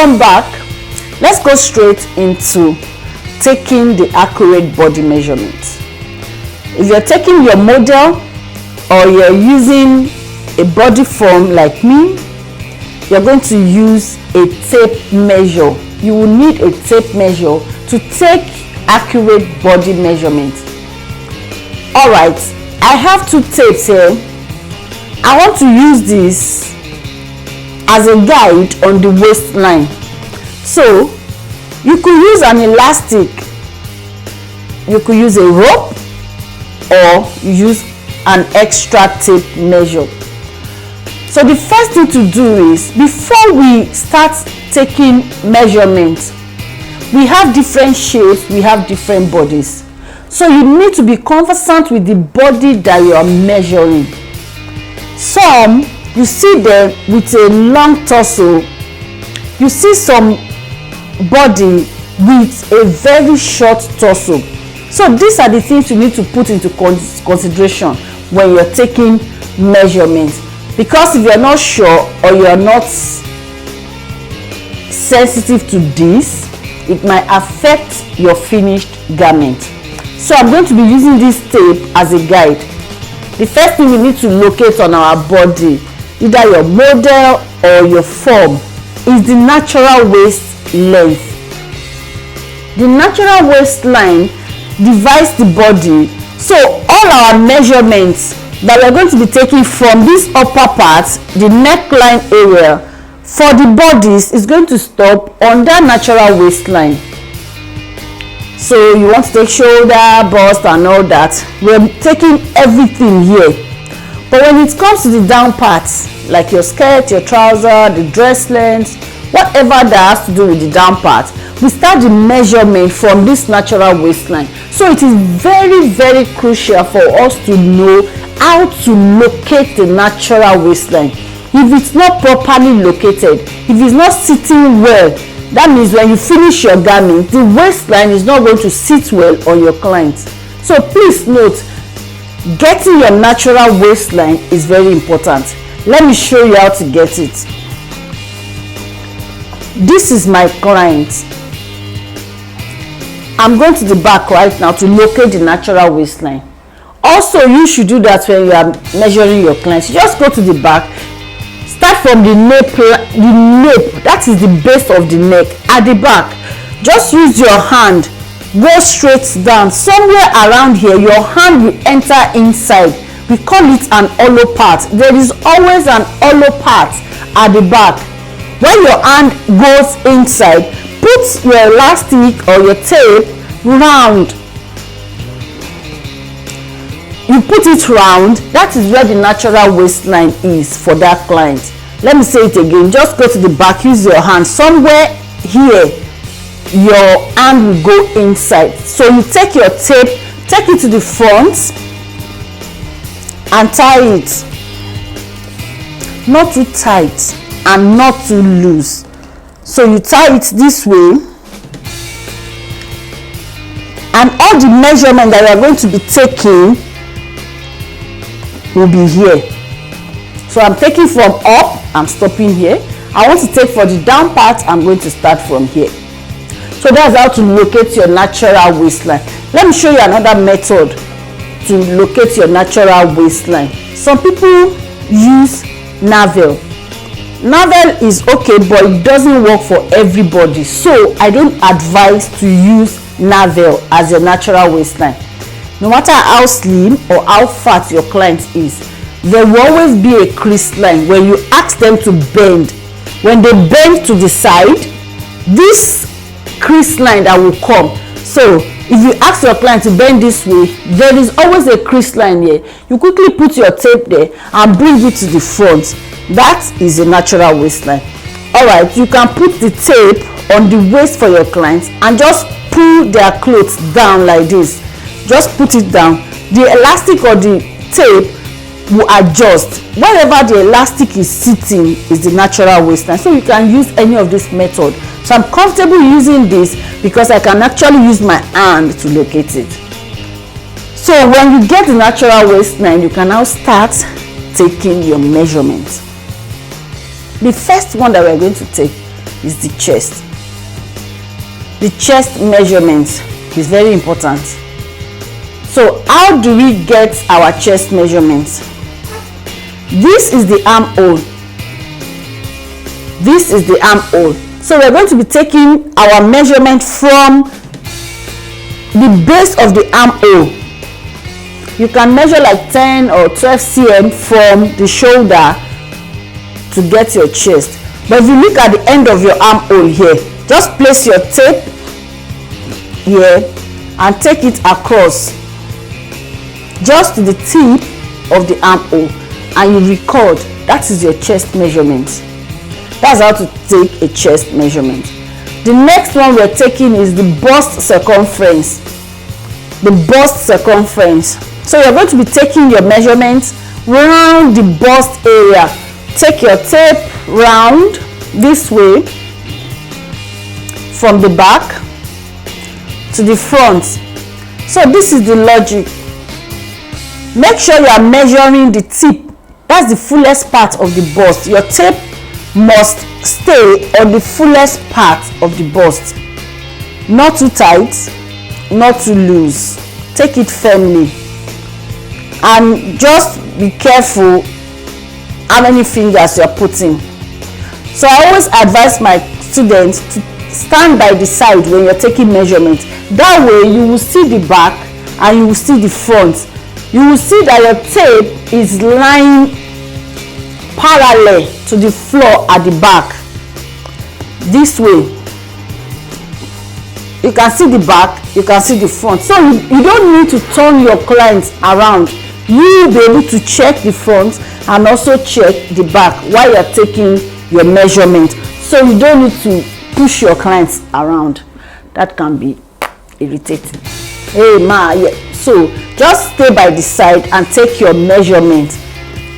come back, let's go straight into taking the accurate body measurement. If you're taking your model or you're using a body form like me, you're going to use a tape measure. You will need a tape measure to take accurate body measurement. Alright, I have 2 tapes here. I want to use this as a guide on the waistline. So you could use an elastic, you could use a rope, or use an extra tape measure. So the first thing to do is, before we start taking measurements, we have different shapes, we have different bodies. So you need to be conversant with the body that you are measuring. Some, you see them with a long torso. You see some body with a very short torso. So these are the things you need to put into consideration when you're taking measurements. Because if you're not sure or you're not sensitive to this, it might affect your finished garment. So I'm going to be using this tape as a guide. The first thing we need to locate on our body, either your model or your form, is the natural waist length. The natural waistline divides the body. So all our measurements that we're going to be taking from this upper part, the neckline area, for the bodies is going to stop on that natural waistline. So you want to take shoulder, bust and all that. We're taking everything here. But when it comes to the down parts, like your skirt, your trouser, the dress length, whatever that has to do with the down part, we start the measurement from this natural waistline. So it is very, very crucial for us to know how to locate the natural waistline. If it's not properly located, if it's not sitting well, that means when you finish your garment, the waistline is not going to sit well on your client. So please note, getting your natural waistline is very important. Let me show you how to get it. This is my client. I'm going to the back right now to locate the natural waistline. Also, you should do that when you are measuring your clients. You just go to the back, start from the nape, that is the base of the neck. At the back, just use your hand, go straight down. Somewhere around here, your hand will enter inside. We call it an hollow part. There is always an hollow part at the back. When your hand goes inside, put your elastic or your tape round. You put it round, that is where the natural waistline is for that client. Let me say it again. Just go to the back, use your hand. Somewhere here, your hand will go inside. So you take your tape, take it to the front and tie it. Not too tight and not too loose. So you tie it this way, and all the measurement that you are going to be taking will be here. So I'm taking from up, I'm stopping here. I want to take for the down part, I'm going to start from here. So that's how to locate your natural waistline. Let me show you another method to locate your natural waistline. Some people use navel. Navel is okay, but it doesn't work for everybody. So I don't advise to use navel as your natural waistline. No matter how slim or how fat your client is, there will always be a crease line when you ask them to bend. When they bend to the side, this crease line that will come. So if you ask your client to bend this way, there is always a crease line here. You quickly put your tape there and bring it to the front. That is a natural waistline. Alright, you can put the tape on the waist for your clients and just pull their clothes down like this. Just put it down. The elastic or the tape will adjust. Wherever the elastic is sitting is the natural waistline. So you can use any of this method. So I'm comfortable using this because I can actually use my hand to locate it. So when you get the natural waistline, you can now start taking your measurements. The first one that we're going to take is the chest. The chest measurement is very important. So how do we get our chest measurements? This is the armhole. This is the armhole. So we're going to be taking our measurement from the base of the armhole. You can measure like 10 or 12 cm from the shoulder to get your chest. But if you look at the end of your armhole here, just place your tape here and take it across just to the tip of the armhole, and you record. That is your chest measurement. That's how to take a chest measurement. The next one we're taking is the bust circumference. The bust circumference. So you're going to be taking your measurements round the bust area. Take your tape round this way from the back to the front. So this is the logic. Make sure you are measuring the tip. That's the fullest part of the bust. Your tape must stay on the fullest part of the bust. Not too tight, not too loose. Take it firmly. And just be careful how many fingers you are putting. So I always advise my students to stand by the side when you're taking measurements. That way you will see the back and you will see the front. You will see that your tape is lying parallel to the floor at the back. This way. You can see the back, you can see the front. So you don't need to turn your clients around. You will be able to check the front and also check the back while you're taking your measurement. So you don't need to push your clients around. That can be irritating. Hey ma, yeah. So just stay by the side and take your measurement.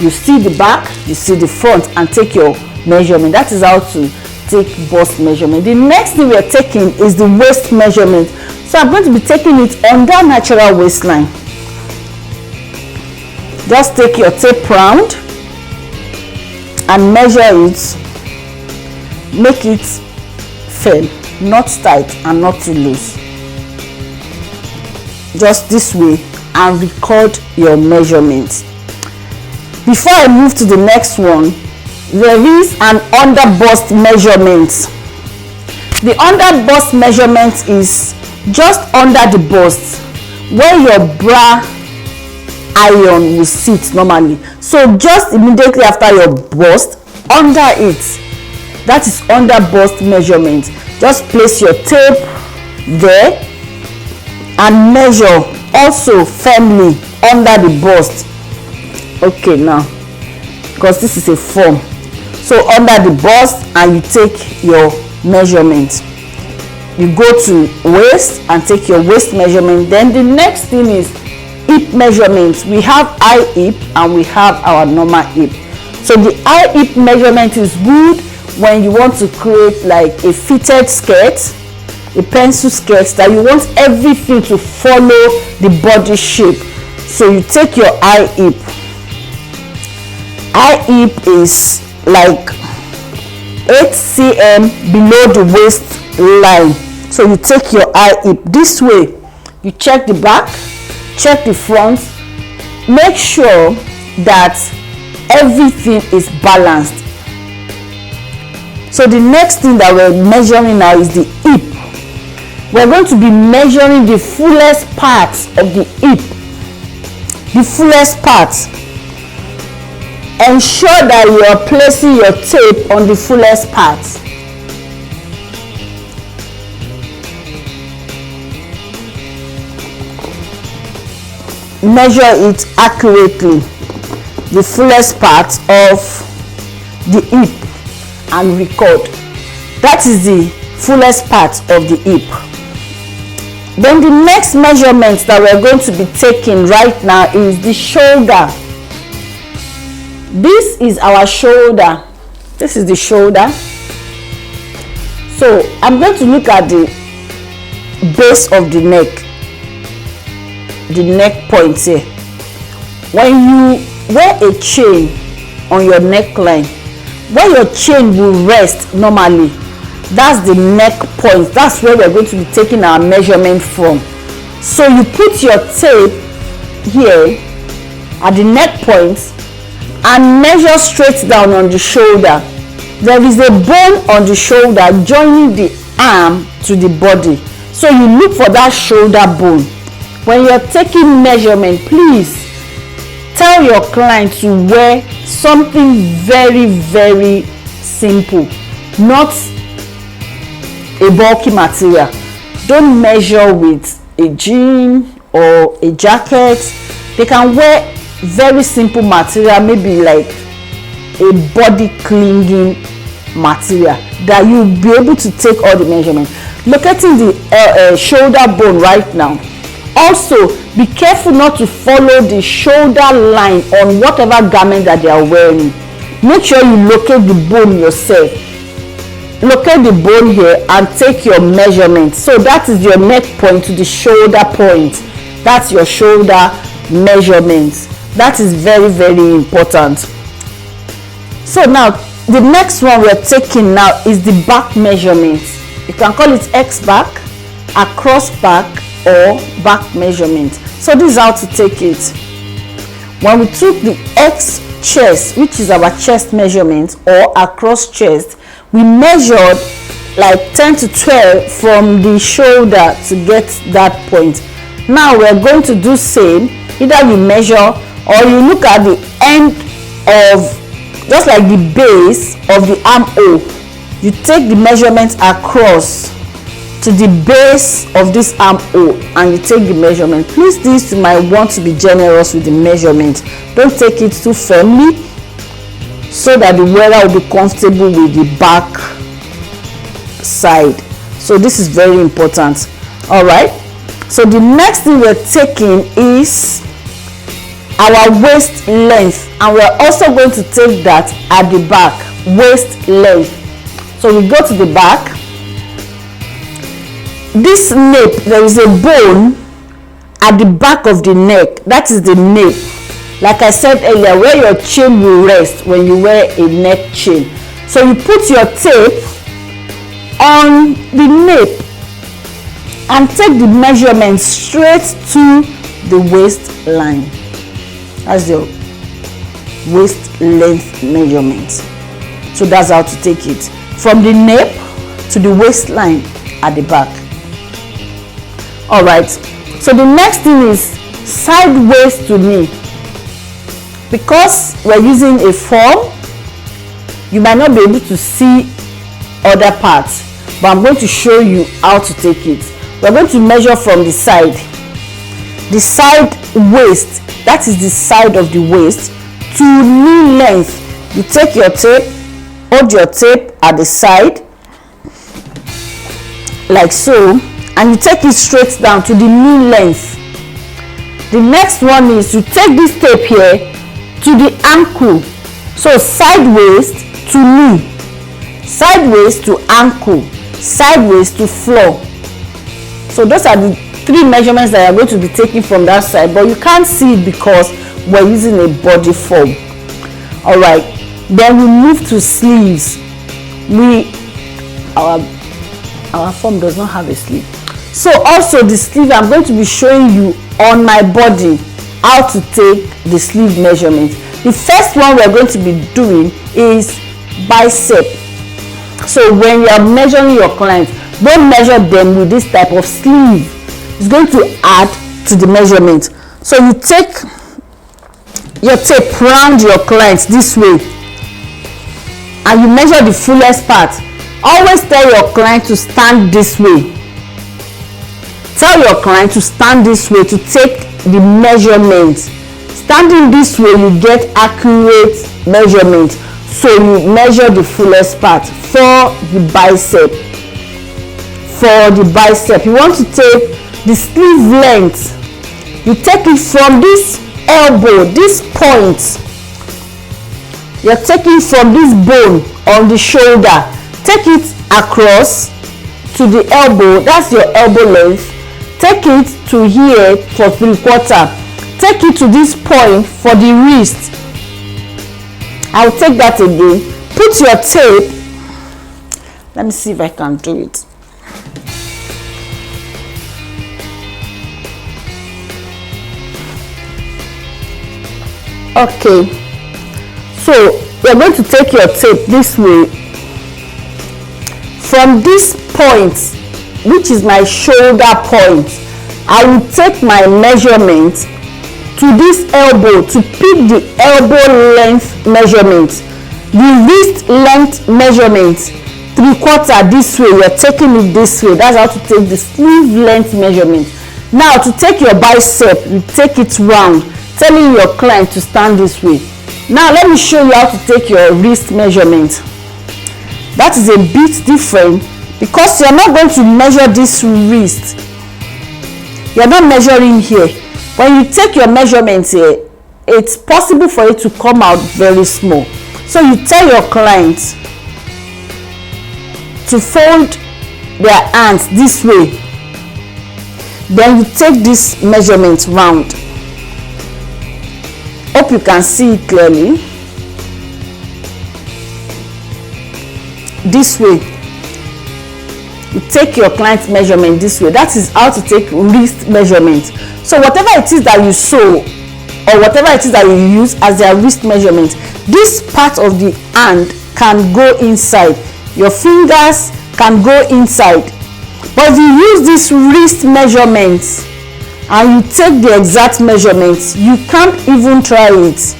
You see the back, you see the front, and take your measurement. That is how to take bust measurement. The next thing we are taking is the waist measurement. So I'm going to be taking it under natural waistline. Just take your tape round and measure it. Make it firm, not tight and not too loose. Just this way, and record your measurements. Before I move to the next one, there is an under bust measurement. The under bust measurement is just under the bust where your bra iron will sit normally. So just immediately after your bust, under it, that is under bust measurement. Just place your tape there and measure also firmly under the bust. Okay, now because this is a form, so under the bust, and you take your measurement. You go to waist and take your waist measurement. Then the next thing is hip measurements. We have high hip and we have our normal hip. So the high hip measurement is good when you want to create like a fitted skirt, a pencil skirt that you want everything to follow the body shape. So you take your high hip. High hip is like 8 cm below the waistline. So you take your high hip this way. You check the back, check the front, make sure that everything is balanced. So the next thing that we're measuring now is the hip. We're going to be measuring the fullest part of the hip. The fullest part. Ensure that you are placing your tape on the fullest part. Measure it accurately, the fullest part of the hip, and record. That is the fullest part of the hip. Then the next measurement that we're going to be taking right now is the shoulder. This is our shoulder. This is the shoulder. So I'm going to look at the base of the neck points here. When you wear a chain on your neckline, where your chain will rest normally That's the neck point. That's where we're going to be taking our measurement from. So you put your tape here at the neck point and measure straight down on the shoulder. There is a bone on the shoulder joining the arm to the body. So you look for that shoulder bone. When you're taking measurement, please tell your client to wear something very, very simple, not a bulky material. Don't measure with a jean or a jacket. They can wear very simple material, maybe like a body clinging material that you'll be able to take all the measurements. Locating the shoulder bone right now. Also, be careful not to follow the shoulder line on whatever garment that they are wearing. Make sure you locate the bone yourself. Locate the bone here and take your measurement. So that is your neck point to the shoulder point. That's your shoulder measurement. That is very, very important. So now the next one we're taking now is the back measurement. You can call it X back, across back, or back measurement. So this is how to take it. When we took the X chest, which is our chest measurement, or across chest, we measured like 10 to 12 from the shoulder to get that point. Now we're going to do same. Either you measure or you look at the end of, just like the base of the armhole, you take the measurement across to the base of this armhole and you take the measurement. Please, this you might want to be generous with the measurement. Don't take it too firmly, so that the wearer will be comfortable with the back side. So this is very important. All right, so the next thing we're taking is our waist length, and we're also going to take that at the back, waist length. So we go to the back. This nape, there is a bone at the back of the neck. That is the nape. Like I said earlier, where your chain will rest when you wear a neck chain. So you put your tape on the nape and take the measurement straight to the waistline. That's your waist length measurement. So that's how to take it, from the nape to the waistline at the back. All right, so the next thing is side waist to knee. Because we're using a form, you might not be able to see other parts, but I'm going to show you how to take it. We're going to measure from the side waist, that is the side of the waist, to knee length. You take your tape, hold your tape at the side like so, and you take it straight down to the knee length. The next one is you take this tape here to the ankle. So sideways to knee, sideways to ankle, sideways to floor. So those are the three measurements that are going to be taken from that side, but you can't see it because we're using a body form. All right, then we move to sleeves. Our form does not have a sleeve. So also the sleeve, I'm going to be showing you on my body how to take the sleeve measurement. The first one we're going to be doing is bicep. So when you are measuring your clients, don't measure them with this type of sleeve. It's going to add to the measurement. So you take your tape round your clients this way and you measure the fullest part. Always tell your client to stand this way. Tell your client to stand this way to take the measurement. Standing this way, you get accurate measurement. So you measure the fullest part for the bicep. For the bicep, you want to take the sleeve length. You take it from this elbow, this point. You're taking from this bone on the shoulder. Take it across to the elbow. That's your elbow length. Take it to here for 3/4. Take it to this point for the wrist. I'll take that again. Put your tape Let me see if I can do it. Okay, so you're going to take your tape this way. From this point, which is my shoulder point, I will take my measurement to this elbow to pick the elbow length measurement, the wrist length measurement, 3/4 this way. You're taking it this way. That's how to take the sleeve length measurement. Now to take your bicep, you take it round, telling your client to stand this way. Now let me show you how to take your wrist measurement. That is a bit different because you're not going to measure this wrist. You're not measuring here. When you take your measurement here, it's possible for it to come out very small. So you tell your client to fold their hands this way. Then you take this measurement round. Hope you can see it clearly. This way. You take your client's measurement this way. That is how to take wrist measurement. So whatever it is that you sew or whatever it is that you use as their wrist measurement, this part of the hand can go inside. Your fingers can go inside. But if you use this wrist measurement and you take the exact measurements, you can't even try it.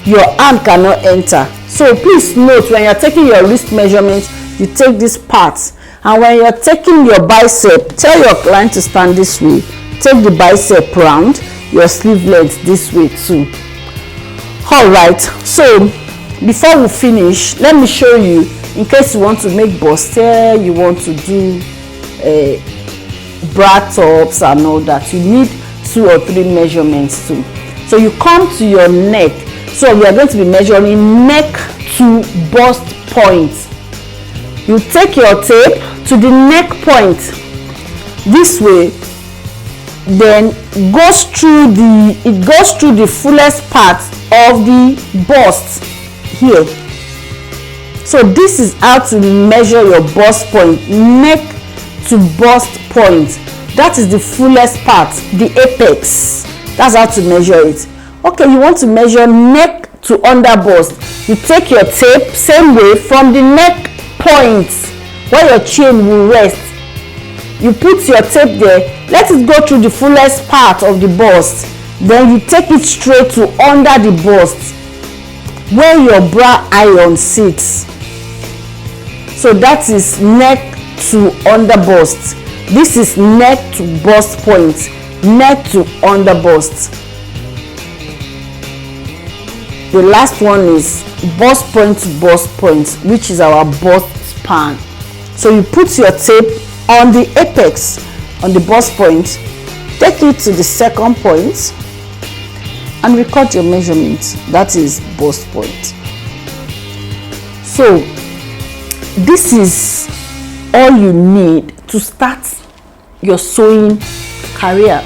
Your hand cannot enter. So please note, when you're taking your wrist measurement, you take this part. And when you're taking your bicep, tell your client to stand this way. Take the bicep round, your sleeve length this way too. Alright, so before we finish, let me show you, in case you want to make bustier, you want to do bra tops and all that, you need 2 or 3 measurements too. So you come to your neck. So we are going to be measuring neck to bust point. You take your tape to the neck point this way, then it goes through the fullest part of the bust here. So this is how to measure your bust point, neck to bust point. That is the fullest part, the apex. That's how to measure it. Okay, you want to measure neck to under bust. You take your tape same way from the neck point where your chain will rest. You put your tape there, let it go through the fullest part of the bust. Then you take it straight to under the bust where your bra iron sits. So that is neck to under bust. This is neck to bust point, neck to under bust. The last one is bust point to bust point, which is our bust span. So you put your tape on the apex, on the bust point, take it to the second point and record your measurement. That is bust point. So this is all you need to start your sewing career.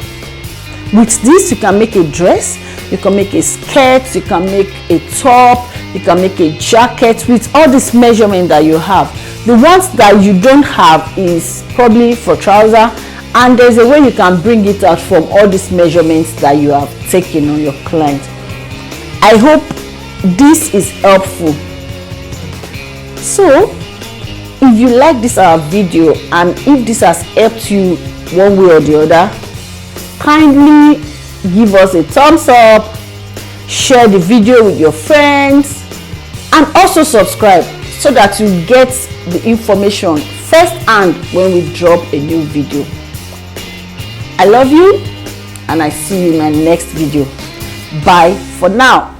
With this, you can make a dress, you can make a skirt, you can make a top, you can make a jacket with all this measurement that you have. The ones that you don't have is probably for trouser, and there's a way you can bring it out from all these measurements that you have taken on your client. I hope this is helpful. So if you like this our video and if this has helped you one way or the other, kindly give us a thumbs up, share the video with your friends, and also subscribe so that you get the information first hand when we drop a new video. I love you and I see you in my next video. Bye for now.